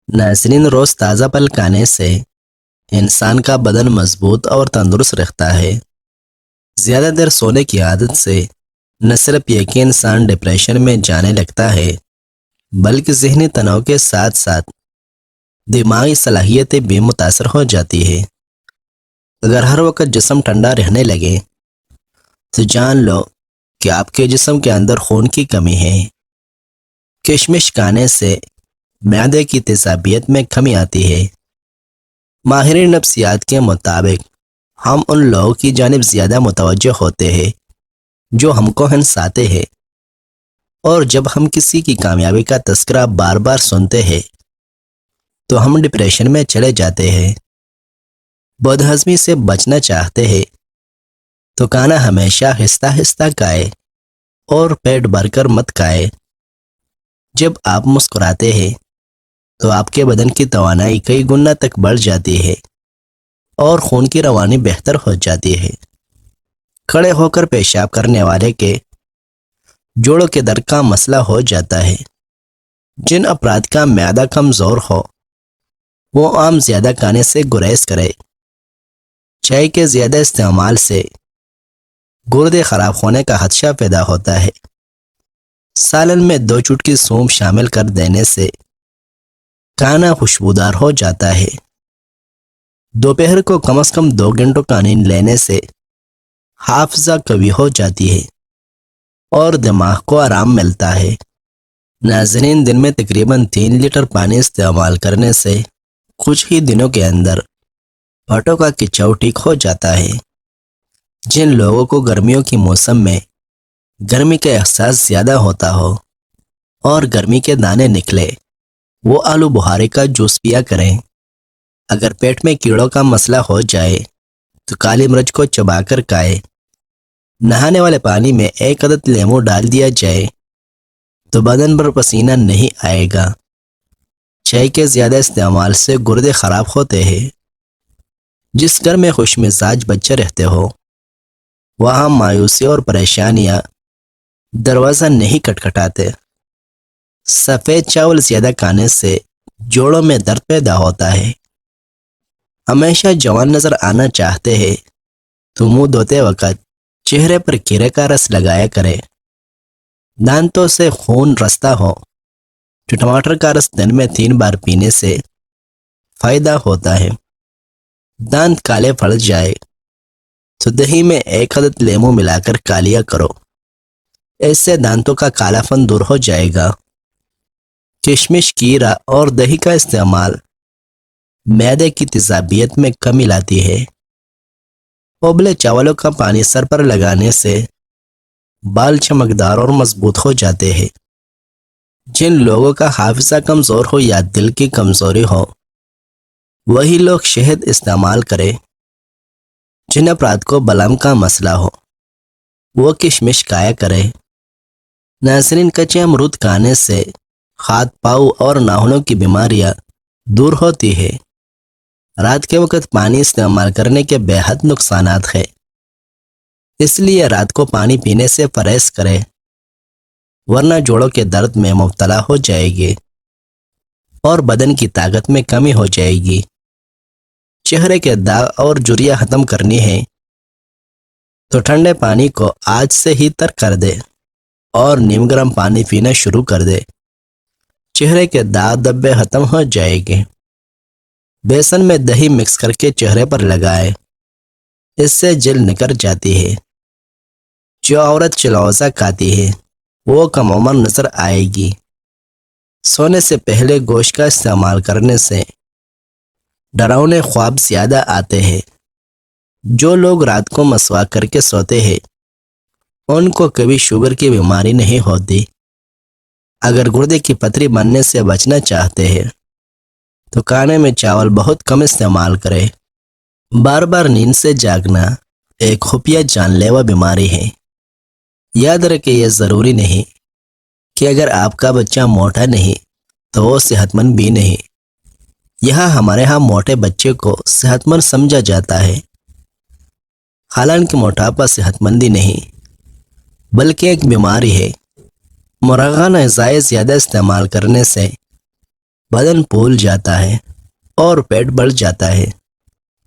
ناظرین، روز تازہ پھل کھانے سے انسان کا بدن مضبوط اور تندرست رہتا ہے۔ زیادہ دیر سونے کی عادت سے نہ صرف یہ کہ انسان ڈپریشن میں جانے لگتا ہے، بلکہ ذہنی تناؤ کے ساتھ ساتھ دماغی صلاحیتیں بھی متاثر ہو جاتی ہے۔ اگر ہر وقت جسم ٹھنڈا رہنے لگے تو جان لو کہ آپ کے جسم کے اندر خون کی کمی ہے۔ کشمش کھانے سے معدے کی تیزابیت میں کمی آتی ہے۔ ماہرین نفسیات کے مطابق ہم ان لوگوں کی جانب زیادہ متوجہ ہوتے ہیں جو ہم کو ہنساتے ہیں، اور جب ہم کسی کی کامیابی کا تذکرہ بار بار سنتے ہیں تو ہم ڈپریشن میں چلے جاتے ہیں۔ بد ہضمی سے بچنا چاہتے ہیں تو کھانا ہمیشہ آہستہ آہستہ کھائے اور پیٹ بھر کر مت کھائے۔ جب آپ مسکراتے ہیں تو آپ کے بدن کی توانائی کئی گنا تک بڑھ جاتی ہے اور خون کی روانی بہتر ہو جاتی ہے۔ کھڑے ہو کر پیشاب کرنے والے کے جوڑوں کے درد کا مسئلہ ہو جاتا ہے۔ جن افراد کا معدہ کمزور ہو وہ عام زیادہ کھانے سے گریز کرے۔ چائے کے زیادہ استعمال سے گردے خراب ہونے کا خدشہ پیدا ہوتا ہے۔ سالن میں 2 چٹکی سونف شامل کر دینے سے کھانا خوشبودار ہو جاتا ہے۔ دوپہر کو کم از کم 2 گھنٹوں کا نیند لینے سے حافظہ قوی ہو جاتی ہے اور دماغ کو آرام ملتا ہے۔ ناظرین، دن میں تقریباً 3 لیٹر پانی استعمال کرنے سے کچھ ہی دنوں کے اندر پٹوں کا کچاؤ ٹھیک ہو جاتا ہے۔ جن لوگوں کو گرمیوں کی موسم میں گرمی کا احساس زیادہ ہوتا ہو اور گرمی کے دانے نکلے، وہ آلو بخارے کا جوس پیا کریں۔ اگر پیٹ میں کیڑوں کا مسئلہ ہو جائے تو کالی مرچ کو چبا کر کھائے۔ نہانے والے پانی میں 1 عدد لیموں ڈال دیا جائے تو بدن پر پسینہ نہیں آئے گا۔ چائے کے زیادہ استعمال سے گردے خراب ہوتے ہیں۔ جس گھر میں خوش مزاج بچے رہتے ہو وہاں مایوسی اور پریشانیاں دروازہ نہیں کھٹکھٹاتے۔ سفید چاول زیادہ کھانے سے جوڑوں میں درد پیدا ہوتا ہے۔ ہمیشہ جوان نظر آنا چاہتے ہیں تو منہ دھوتے وقت چہرے پر کھیرے کا رس لگایا کرے۔ دانتوں سے خون رستا ہو تو ٹماٹر کا رس دن میں 3 بار پینے سے فائدہ ہوتا ہے۔ دانت کالے پڑ جائے تو دہی میں 1 عدد لیموں ملا کر کھا لیا کرو، اس سے دانتوں کا کالا پن دور ہو جائے گا۔ کشمش، کیرا اور دہی کا استعمال معدے کی تیزابیت میں کمی لاتی ہے۔ ابلے چاولوں کا پانی سر پر لگانے سے بال چمکدار اور مضبوط ہو جاتے ہیں۔ جن لوگوں کا حافظہ کمزور ہو یا دل کی کمزوری ہو وہی لوگ شہد استعمال کریں۔ جن افراد کو بلغم کا مسئلہ ہو وہ کشمش کھایا کرے۔ ناظرین، کچے امرود کھانے سے ہاتھ پاؤں اور ناخنوں کی بیماریاں دور ہوتی ہے۔ رات کے وقت پانی استعمال کرنے کے بے حد نقصانات ہیں، اس لیے رات کو پانی پینے سے پرہیز کرے ورنہ جوڑوں کے درد میں مبتلا ہو جائے گی اور بدن کی طاقت میں کمی ہو جائے گی۔ چہرے کے داغ اور جھریاں ختم کرنی ہے تو ٹھنڈے پانی کو آج سے ہی ترک کر دے اور نیم گرم پانی پینا شروع کر دے۔ چہرے کے داغ دھبے ختم ہو جائے گے۔ بیسن میں دہی مکس کر کے چہرے پر لگائے، اس سے جل نکل جاتی ہے۔ جو عورت چلوزہ کھاتی ہے وہ کم عمر نظر آئے گی۔ سونے سے پہلے گوشت کا استعمال کرنے سے ڈراؤنے خواب زیادہ آتے ہیں۔ جو لوگ رات کو مسواک کر کے سوتے ہیں ان کو کبھی شوگر کی بیماری نہیں ہوتی۔ اگر گردے کی پتھری بننے سے بچنا چاہتے ہیں تو کھانے میں چاول بہت کم استعمال کریں۔ بار بار نیند سے جاگنا ایک خفیہ جان لیوا بیماری ہے۔ یاد رکھیں، یہ ضروری نہیں کہ اگر آپ کا بچہ موٹا نہیں تو وہ صحت مند بھی نہیں۔ یہاں ہمارے ہاں موٹے بچے کو صحت مند سمجھا جاتا ہے، حالانکہ موٹاپا صحت مندی نہیں بلکہ ایک بیماری ہے۔ مرغانہ غذائیں زیادہ استعمال کرنے سے بدن پھول جاتا ہے اور پیٹ بڑھ جاتا ہے۔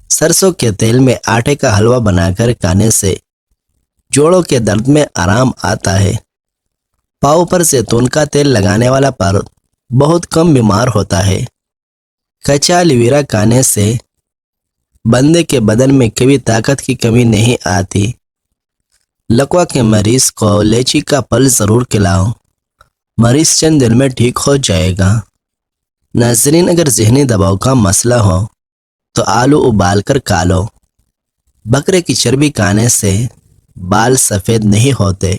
سرسوں کے تیل میں آٹے کا حلوہ بنا کر کھانے سے جوڑوں کے درد میں آرام آتا ہے۔ پاؤں پر زیتون کا تیل لگانے والا پر بہت کم بیمار ہوتا ہے۔ کچا الویرا کھانے سے بندے کے بدن میں کبھی طاقت کی کمی نہیں آتی۔ لکوا کے مریض کو لیچی کا پھل ضرور کھلاؤ، مریض چند دن میں ٹھیک ہو جائے گا۔ ناظرین، اگر ذہنی دباؤ کا مسئلہ ہو تو آلو ابال کر کھا لو۔ بکرے کی چربی کھانے سے بال سفید نہیں ہوتے۔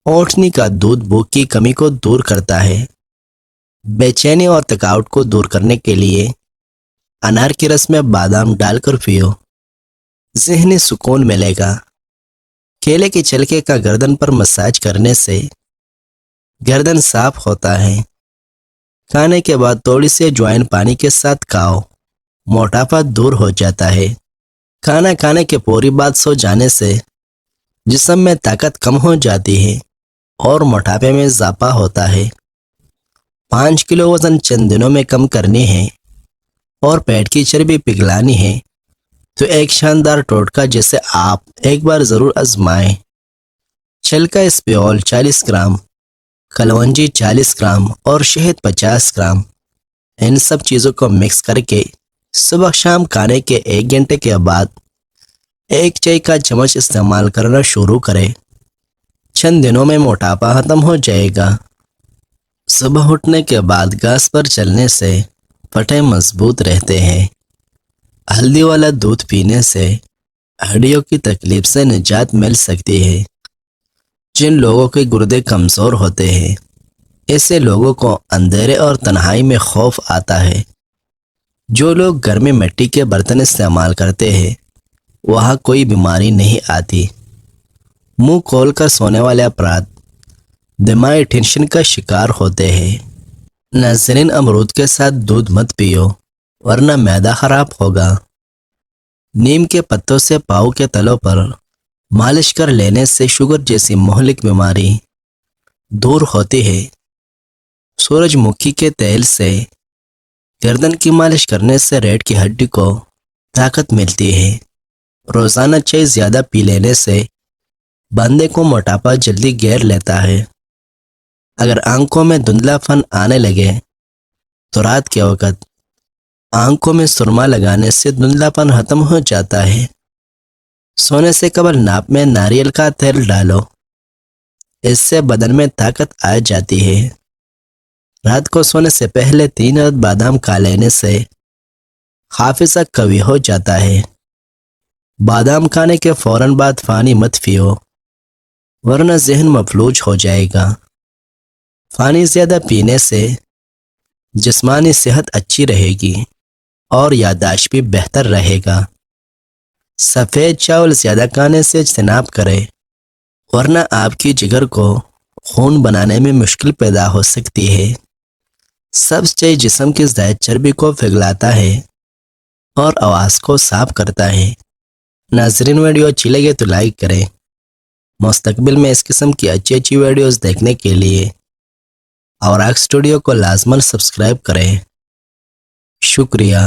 اونٹنی کا دودھ بھوک کی کمی کو دور کرتا ہے۔ بے چینی اور تھکاوٹ کو دور کرنے کے لیے انار کے رس میں بادام ڈال کر پیو، ذہنی سکون ملے گا۔ کیلے کے چھلکے کا گردن پر مساج کرنے سے گردن صاف ہوتا ہے۔ کھانے کے بعد تھوڑی سی اجوائن پانی کے ساتھ کھاؤ، موٹاپا دور ہو جاتا ہے۔ کھانا کھانے کے فوری بعد سو جانے سے جسم میں طاقت کم ہو جاتی ہے اور موٹاپے میں اضافہ ہوتا ہے۔ 5 کلو وزن چند دنوں میں کم کرنی ہے اور پیٹ کی چربی پگھلانی ہے تو ایک شاندار ٹوٹکا جسے آپ ایک بار ضرور آزمائیں۔ چھلکا اسپیول 40 گرام، کلونجی 40 گرام اور شہد 50 گرام، ان سب چیزوں کو مکس کر کے صبح شام کھانے کے 1 گھنٹے کے بعد ایک چائے کا چمچ استعمال کرنا شروع کریں۔ چند دنوں میں موٹاپا ختم ہو جائے گا۔ صبح اٹھنے کے بعد گھاس پر چلنے سے پٹھے مضبوط رہتے ہیں۔ ہلدی والا دودھ پینے سے ہڈیوں کی تکلیف سے نجات مل سکتی ہے۔ جن لوگوں کے گردے کمزور ہوتے ہیں، ایسے لوگوں کو اندھیرے اور تنہائی میں خوف آتا ہے۔ جو لوگ گھر میں مٹی کے برتن استعمال کرتے ہیں وہاں کوئی بیماری نہیں آتی۔ منہ کھول کر سونے والے افراد دماغی ٹینشن کا شکار ہوتے ہیں۔ ناظرین، امرود کے ساتھ دودھ مت پیو ورنہ معدہ خراب ہوگا۔ نیم کے پتوں سے پاؤں کے تلوں پر مالش کر لینے سے شوگر جیسی مہلک بیماری دور ہوتی ہے۔ سورج مکھی کے تیل سے گردن کی مالش کرنے سے ریڑھ کی ہڈی کو طاقت ملتی ہے۔ روزانہ چائے زیادہ پی لینے سے بندے کو موٹاپا جلدی گھیر لیتا ہے۔ اگر آنکھوں میں دھندلا پن آنے لگے تو رات کے وقت آنکھوں میں سرما لگانے سے دھندلا پن ختم ہو جاتا ہے۔ سونے سے قبل ناپ میں ناریل کا تیل ڈالو، اس سے بدن میں طاقت آ جاتی ہے۔ رات کو سونے سے پہلے 3 عدد بادام کھا لینے سے حافظہ قوی ہو جاتا ہے۔ بادام کھانے کے فوراً بعد پانی مت پیو ورنہ ذہن مفلوج ہو جائے گا۔ پانی زیادہ پینے سے جسمانی صحت اچھی رہے گی اور یادداشت بھی بہتر رہے گا۔ سفید چاول زیادہ کھانے سے اجتناب کریں ورنہ آپ کی جگر کو خون بنانے میں مشکل پیدا ہو سکتی ہے۔ سبز چائے جسم کی زائد چربی کو پگھلاتا ہے اور آواز کو صاف کرتا ہے۔ ناظرین، ویڈیو اچھی لگے تو لائک کریں۔ مستقبل میں اس قسم کی اچھی ویڈیوز دیکھنے کے لیے اوراق اسٹوڈیو کو لازماً سبسکرائب کریں۔ شکریہ۔